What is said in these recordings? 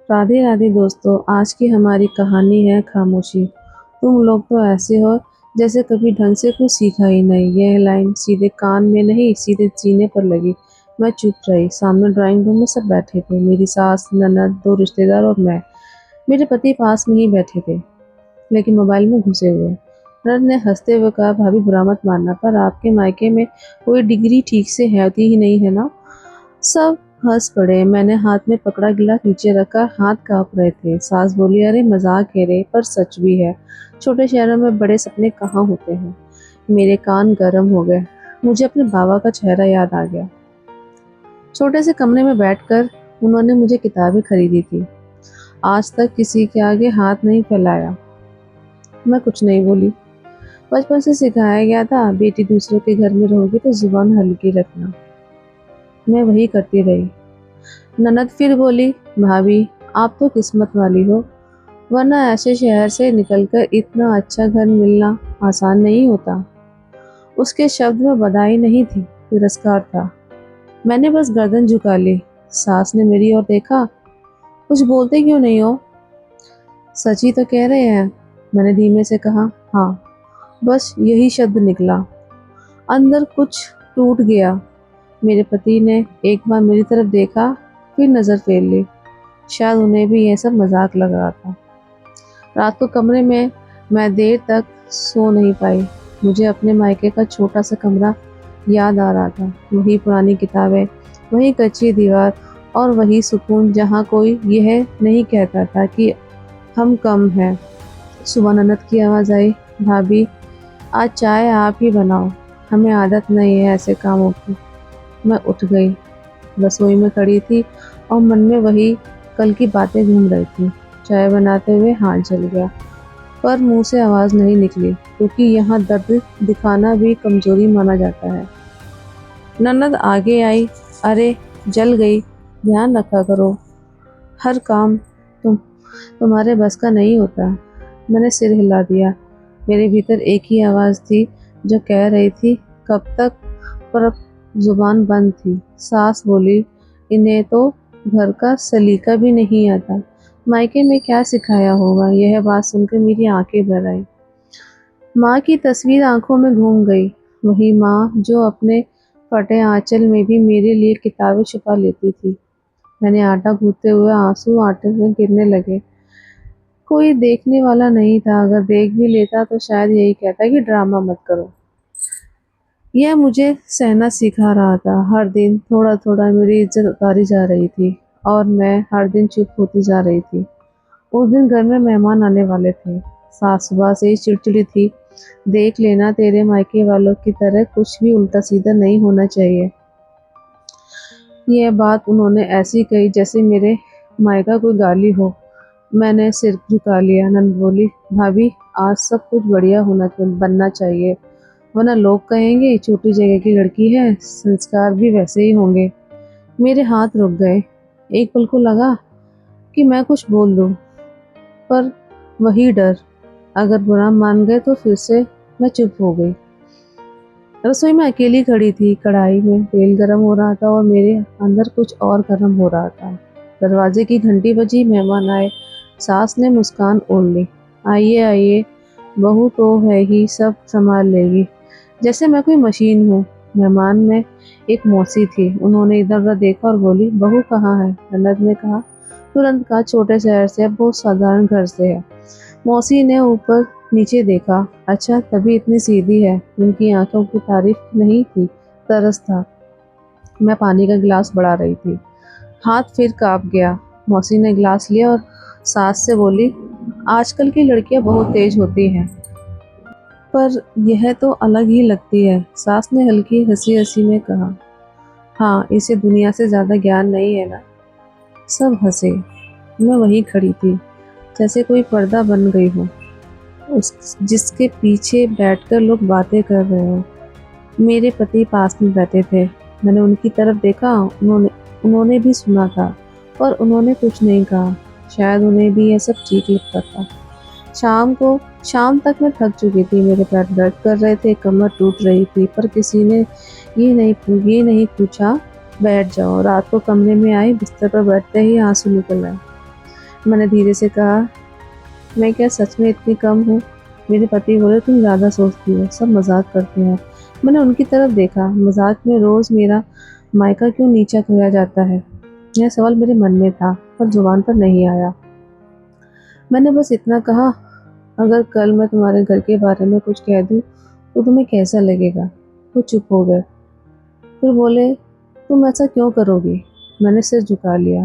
राधे राधे दोस्तों, आज की हमारी कहानी है खामोशी। तुम लोग तो ऐसे हो जैसे कभी ढंग से कुछ सीखा ही नहीं। यह लाइन सीधे कान में नहीं, सीधे सीने पर लगी। मैं चुप रही। सामने ड्राइंग रूम में सब बैठे थे, मेरी सास, ननद, दो रिश्तेदार और मैं। मेरे पति पास में ही बैठे थे, लेकिन मोबाइल में घुसे हुए। ननद ने हंसते हुए कहा, भाभी बुरा मत मानना, पर आपके मायके में कोई डिग्री ठीक से है होती ही नहीं है ना। सब हंस पड़े। मैंने हाथ में पकड़ा गिलास नीचे रखा, हाथ कांप रहे थे। सास बोली, अरे मजाक है रे, पर सच भी है। छोटे शहरों में बड़े सपने कहाँ होते हैं। मेरे कान गर्म हो गए। मुझे अपने बाबा का चेहरा याद आ गया। छोटे से कमरे में बैठकर उन्होंने मुझे किताबें खरीदी थी। आज तक किसी के आगे हाथ नहीं फैलाया। मैं कुछ नहीं बोली। बचपन से सिखाया गया था, बेटी दूसरों के घर में रहोगी तो जुबान हल्की रखना। मैं वही करती रही। ननद फिर बोली, भाभी आप तो किस्मत वाली हो, वरना ऐसे शहर से निकलकर इतना अच्छा घर मिलना आसान नहीं होता। उसके शब्द में बधाई नहीं थी, तिरस्कार था। मैंने बस गर्दन झुका ली। सास ने मेरी ओर देखा, कुछ बोलते क्यों नहीं हो? सच ही तो कह रहे हैं, मैंने धीमे से कहा। हाँ, बस यही शब्द निकला। अंदर कुछ टूट गया। मेरे पति ने एक बार मेरी तरफ देखा, फिर नजर फेर ली। शायद उन्हें भी यह सब मजाक लग रहा था। रात को कमरे में मैं देर तक सो नहीं पाई। मुझे अपने मायके का छोटा सा कमरा याद आ रहा था। वही पुरानी किताबें, वही कच्ची दीवार और वही सुकून जहाँ कोई यह नहीं कहता था कि हम कम हैं। सुबह ननद की आवाज़ आई, भाभी आज चाय आप ही बनाओ, हमें आदत नहीं है ऐसे कामों की। मैं उठ गई। रसोई में खड़ी थी और मन में वही कल की बातें घूम रही थी। चाय बनाते हुए हाथ जल गया, पर मुंह से आवाज़ नहीं निकली, क्योंकि यहाँ दर्द दिखाना भी कमजोरी माना जाता है। ननद आगे आई, अरे जल गई, ध्यान रखा करो, हर काम तुम्हारे बस का नहीं होता। मैंने सिर हिला दिया। मेरे भीतर एक ही आवाज़ थी जो कह रही थी, कब तक, पर अब जुबान बंद थी। सास बोली, इन्हें तो घर का सलीका भी नहीं आता, मायके में क्या सिखाया होगा। यह बात सुनकर मेरी आंखें भर आई। माँ की तस्वीर आंखों में घूम गई। वही माँ जो अपने फटे आंचल में भी मेरे लिए किताबें छुपा लेती थी। मैंने आटा गूंथते हुए आंसू आटे में गिरने लगे। कोई देखने वाला नहीं था, अगर देख भी लेता तो शायद यही कहता कि ड्रामा मत करो। यह मुझे सहना सिखा रहा था। हर दिन थोड़ा थोड़ा मेरी इज्जत उतारी जा रही थी और मैं हर दिन चुप होती जा रही थी। उस दिन घर में मेहमान आने वाले थे। सास सुबह से ही चिड़चिड़ी थी। देख लेना, तेरे मायके वालों की तरह कुछ भी उल्टा सीधा नहीं होना चाहिए। यह बात उन्होंने ऐसी कही जैसे मेरे मायका कोई गाली हो। मैंने सिर झुका लिया। नंद बोली, भाभी आज सब कुछ बढ़िया बनना चाहिए, वरना लोग कहेंगे छोटी जगह की लड़की है, संस्कार भी वैसे ही होंगे। मेरे हाथ रुक गए। एक पल को लगा कि मैं कुछ बोल दूं, पर वही डर, अगर बुरा मान गए तो फिर से। मैं चुप हो गई। रसोई में अकेली खड़ी थी। कढ़ाई में तेल गर्म हो रहा था और मेरे अंदर कुछ और गर्म हो रहा था। दरवाजे की घंटी बजी, मेहमान आए। सास ने मुस्कान ओढ़ ली, आइए आइए, बहू तो है ही, सब संभाल लेगी, जैसे मैं कोई मशीन हूँ। मेहमान में एक मौसी थी। उन्होंने इधर उधर देखा और बोली, बहू कहाँ है? ननद ने कहा, तुरंत कहा, छोटे शहर से, अब बहुत साधारण घर से है। मौसी ने ऊपर नीचे देखा, अच्छा तभी इतनी सीधी है। उनकी आंखों की तारीफ नहीं थी, तरस था। मैं पानी का गिलास बढ़ा रही थी, हाथ फिर कांप गया। मौसी ने गिलास लिया और सास से बोली, आजकल की लड़कियां बहुत तेज होती हैं, पर यह तो अलग ही लगती है। सास ने हल्की हंसी हंसी में कहा, हाँ इसे दुनिया से ज़्यादा ज्ञान नहीं है ना। सब हंसे। मैं वहीं खड़ी थी, जैसे कोई पर्दा बन गई हो, उस जिसके पीछे बैठकर लोग बातें कर रहे हो। मेरे पति पास में बैठे थे। मैंने उनकी तरफ देखा। उन्होंने उन्होंने भी सुना था, पर उन्होंने कुछ नहीं कहा। शायद उन्हें भी यह सब ठीक लगता था। शाम तक मैं थक चुकी थी। मेरे पैर दर्द कर रहे थे, कमर टूट रही थी, पर किसी ने ये नहीं पूछा, बैठ जाओ। रात को कमरे में आई, बिस्तर पर बैठते ही आंसू निकल आए। मैंने धीरे से कहा, मैं क्या सच में इतनी कम हूँ? मेरे पति बोले, तुम ज़्यादा सोचती हो, सब मजाक करते हैं। मैंने उनकी तरफ देखा, मजाक में रोज मेरा मायका क्यों नीचा किया जाता है? यह सवाल मेरे मन में था पर जुबान पर नहीं आया। मैंने बस इतना कहा, अगर कल मैं तुम्हारे घर के बारे में कुछ कह दूं तो तुम्हें कैसा लगेगा? वो चुप हो गए, फिर बोले, तुम ऐसा क्यों करोगी? मैंने सिर झुका लिया,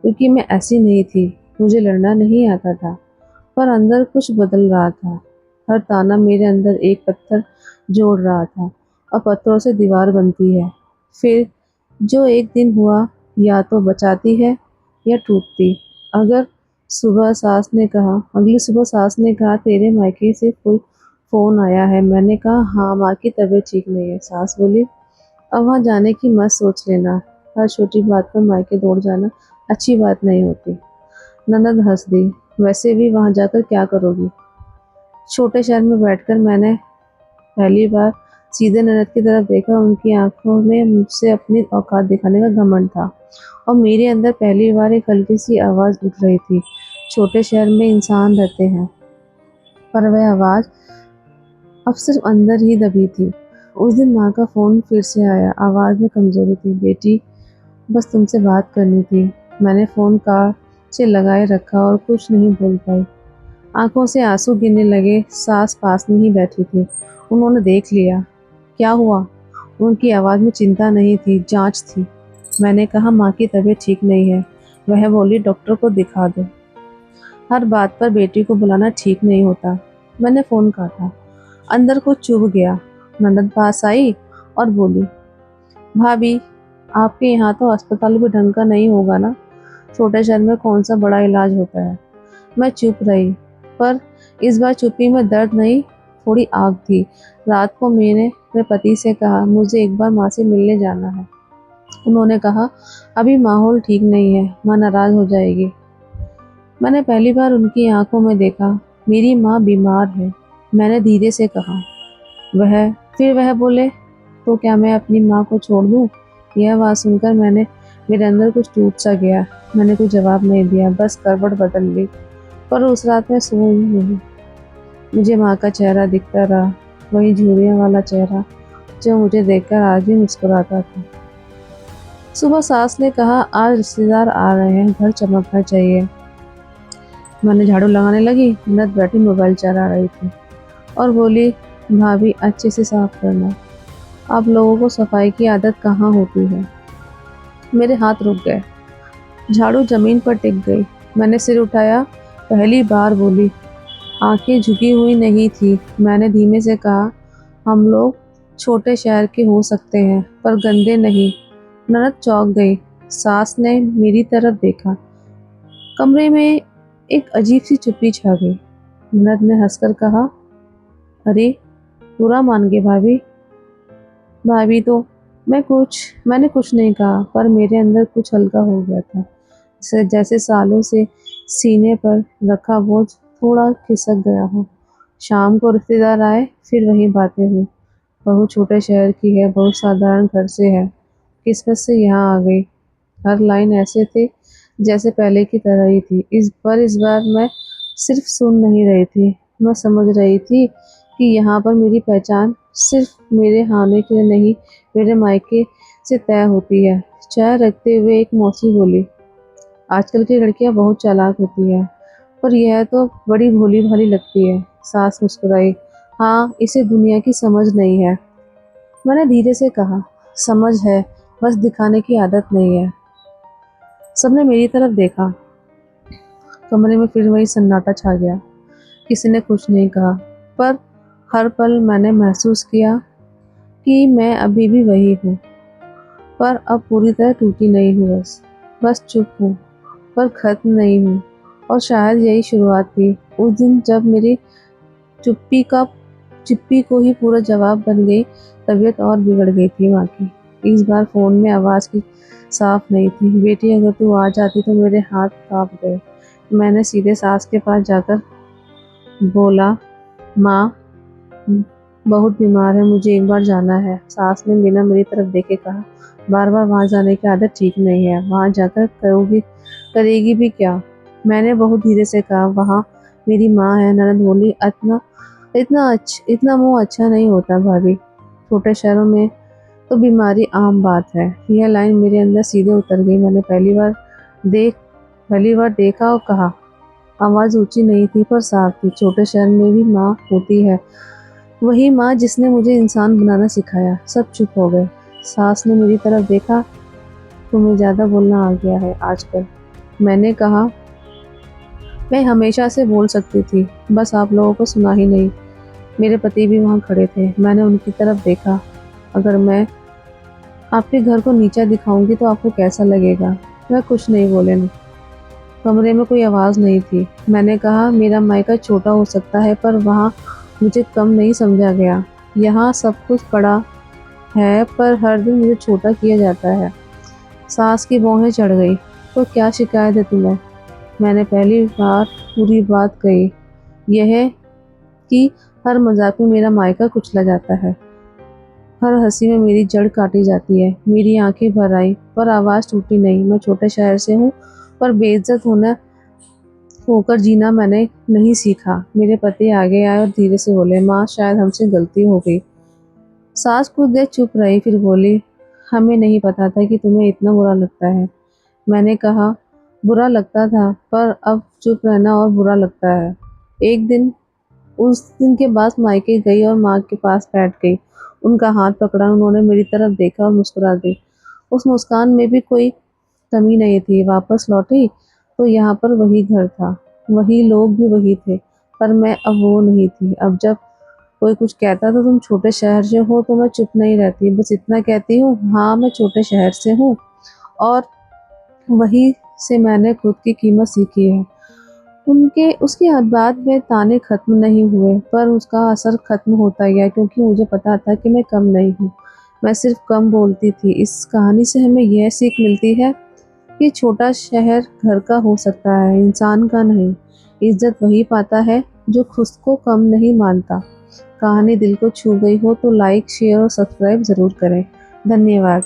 क्योंकि मैं ऐसी नहीं थी, मुझे लड़ना नहीं आता था, पर अंदर कुछ बदल रहा था। हर ताना मेरे अंदर एक पत्थर जोड़ रहा था, और पत्थरों से दीवार बनती है, फिर जो एक दिन हुआ, या तो बचाती है या टूटती। अगर अगली सुबह सास ने कहा, तेरे मायके से कोई फोन आया है? मैंने कहा, हाँ, माँ की तबीयत ठीक नहीं है। सास बोली, अब वहाँ जाने की मत सोच लेना, हर छोटी बात पर मायके दौड़ जाना अच्छी बात नहीं होती। ननद हंस दी, वैसे भी वहाँ जाकर क्या करोगी? छोटे शहर में बैठकर मैंने पहली बार सीधे ननद की तरफ देखा। उनकी आंखों में मुझसे अपनी औकात दिखाने का घमंड था, और मेरे अंदर पहली बार एक हल्की सी आवाज़ उठ रही थी। छोटे शहर में इंसान रहते हैं, पर वह आवाज़ अब सिर्फ अंदर ही दबी थी। उस दिन माँ का फ़ोन फिर से आया, आवाज़ में कमज़ोरी थी। बेटी, बस तुमसे बात करनी थी। मैंने फ़ोन कार से लगाए रखा और कुछ नहीं बोल पाई। आंखों से आंसू गिरने लगे। सास पास में ही बैठी थी, उन्होंने देख लिया। क्या हुआ? उनकी आवाज़ में चिंता नहीं थी, जांच थी। मैंने कहा, माँ की तबीयत ठीक नहीं है। वह बोली, डॉक्टर को दिखा दो। हर बात पर बेटी को बुलाना ठीक नहीं होता। मैंने फ़ोन काटा, अंदर कुछ चुभ गया। ननद पास आई और बोली, भाभी, आपके यहाँ तो अस्पताल भी ढंग का नहीं होगा ना? छोटे शहर में कौन सा बड़ा इलाज होता है? मैं चुप रही, पर इस बार चुप्पी में दर्द नहीं, थोड़ी आग थी। रात को मैंने अपने पति से कहा, मुझे एक बार माँ से मिलने जाना है। उन्होंने कहा, अभी माहौल ठीक नहीं है, माँ नाराज हो जाएगी। मैंने पहली बार उनकी आंखों में देखा, मेरी माँ बीमार है। मैंने धीरे से कहा, वह बोले, तो क्या मैं अपनी माँ को छोड़ दूँ? यह बात सुनकर मेरे अंदर कुछ टूट सा गया। मैंने कोई जवाब नहीं दिया, बस करवट बदल ली। पर उस रात मैं सोई नहीं। मुझे माँ का चेहरा दिखता रहा, वही झुर्रियों वाला चेहरा जो मुझे देखकर आज भी मुस्कुराता था। सुबह सास ने कहा, आज रिश्तेदार आ रहे हैं, घर चमकना चाहिए। मैंने झाड़ू लगाने लगी, ननद बैठी मोबाइल चला रही थी और बोली, भाभी, अच्छे से साफ करना, आप लोगों को सफाई की आदत कहाँ होती है? मेरे हाथ रुक गए, झाड़ू जमीन पर टिक गई। मैंने सिर उठाया, पहली बार बोली, आंखें झुकी हुई नहीं थी। मैंने धीमे से कहा, हम लोग छोटे शहर के हो सकते हैं, पर गंदे नहीं। ननद चौंक गई। सास ने मेरी तरफ देखा। कमरे में एक अजीब सी चुप्पी छा गई। ननद ने हंसकर कहा, अरे, बुरा मान गए भाभी। भाभी तो मैंने कुछ नहीं कहा, पर मेरे अंदर कुछ हल्का हो गया था, जैसे सालों से सीने पर रखा बोझ थोड़ा खिसक गया हो। शाम को रिश्तेदार आए, फिर वही बातें हुई। बहू छोटे शहर की है, बहुत साधारण घर से है, किस्मत से यहाँ आ गई। हर लाइन ऐसे थे जैसे पहले की तरह ही थी। इस बार मैं सिर्फ सुन नहीं रही थी, मैं समझ रही थी कि यहाँ पर मेरी पहचान सिर्फ मेरे हाने के नहीं, मेरे मायके से तय होती है। चाय रखते हुए एक मौसी बोली, आजकल की लड़कियां बहुत चालाक होती है, पर यह तो बड़ी भोली भाली लगती है। सास मुस्कुराई, हाँ, इसे दुनिया की समझ नहीं है। मैंने धीरे से कहा, समझ है, बस दिखाने की आदत नहीं है। सबने मेरी तरफ देखा। कमरे में फिर वही सन्नाटा छा गया। किसी ने कुछ नहीं कहा, पर हर पल मैंने महसूस किया कि मैं अभी भी वही हूँ, पर अब पूरी तरह टूटी नहीं हूँ। बस चुप हूँ, पर खत्म नहीं हूँ। और शायद यही शुरुआत थी। उस दिन जब मेरी चुप्पी का चुप्पी को ही पूरा जवाब बन गई। तबीयत और बिगड़ गई थी माँ की। इस बार फ़ोन में आवाज़ की साफ नहीं थी, बेटी, अगर तू आ जाती तो मेरे हाथ कांप गए। मैंने सीधे सास के पास जाकर बोला, माँ, बहुत बीमार है, मुझे एक बार जाना है। सास ने बिना मेरी तरफ देखे कहा, बार बार वहाँ जाने की आदत ठीक नहीं है, वहाँ जाकर करेगी भी क्या? मैंने बहुत धीरे से कहा, वहाँ मेरी माँ है। ननद बोली, इतना मुंह अच्छा नहीं होता भाभी, छोटे शहरों में तो बीमारी आम बात है। यह लाइन मेरे अंदर सीधे उतर गई। मैंने देख पहली बार देखा और कहा। आवाज़ ऊंची नहीं थी पर साफ थी। छोटे शहर में भी माँ होती है, वही माँ जिसने मुझे इंसान बनाना सिखाया। सब चुप हो गए। सास ने मेरी तरफ देखा। तुम्हें ज़्यादा बोलना आ गया है आजकल। मैंने कहा, मैं हमेशा से बोल सकती थी, बस आप लोगों को सुना ही नहीं। मेरे पति भी वहाँ खड़े थे। मैंने उनकी तरफ देखा। अगर मैं आपके घर को नीचा दिखाऊंगी तो आपको कैसा लगेगा? वह कुछ नहीं बोले। कमरे में कोई आवाज़ नहीं थी। मैंने कहा, मेरा मायका छोटा हो सकता है पर वहाँ मुझे कम नहीं समझा गया। यहाँ सब कुछ बड़ा है पर हर दिन मुझे छोटा किया जाता है। सास की भौहें चढ़ गई। तो क्या शिकायत है तुम्हें? मैंने पहली बार पूरी बात कही। यह कि हर मजाक में मेरा मायका कुचला जाता है, हर हंसी में मेरी जड़ काटी जाती है। मेरी आंखें भर आई पर आवाज़ टूटी नहीं। मैं छोटे शहर से हूँ पर बेइज्जत होकर जीना मैंने नहीं सीखा। मेरे पति आगे आए और धीरे से बोले, माँ शायद हमसे गलती हो गई। सास कुछ देर चुप रही फिर बोली, हमें नहीं पता था कि तुम्हें इतना बुरा लगता है। मैंने कहा, बुरा लगता था पर अब चुप रहना और बुरा लगता है। एक दिन उस दिन के बाद मायके गई और माँ के पास बैठ गई। उनका हाथ पकड़ा। उन्होंने मेरी तरफ देखा और मुस्कुरा दी। उस मुस्कान में भी कोई कमी नहीं थी। वापस लौटी तो यहाँ पर वही घर था, वही लोग भी वही थे, पर मैं अब वो नहीं थी। अब जब कोई कुछ कहता तो तुम छोटे शहर से हो तो मैं चुप नहीं रहती, बस इतना कहती हूँ, हाँ मैं छोटे शहर से हूँ। और वही से मैंने खुद की कीमत सीखी है। उनके उसके बाद में ताने खत्म नहीं हुए पर उसका असर खत्म होता गया, क्योंकि मुझे पता था कि मैं कम नहीं हूँ, मैं सिर्फ कम बोलती थी। इस कहानी से हमें यह सीख मिलती है कि छोटा शहर घर का हो सकता है, इंसान का नहीं। इज्जत वही पाता है जो खुद को कम नहीं मानता। कहानी दिल को छू गई हो तो लाइक, शेयर और सब्सक्राइब ज़रूर करें। धन्यवाद।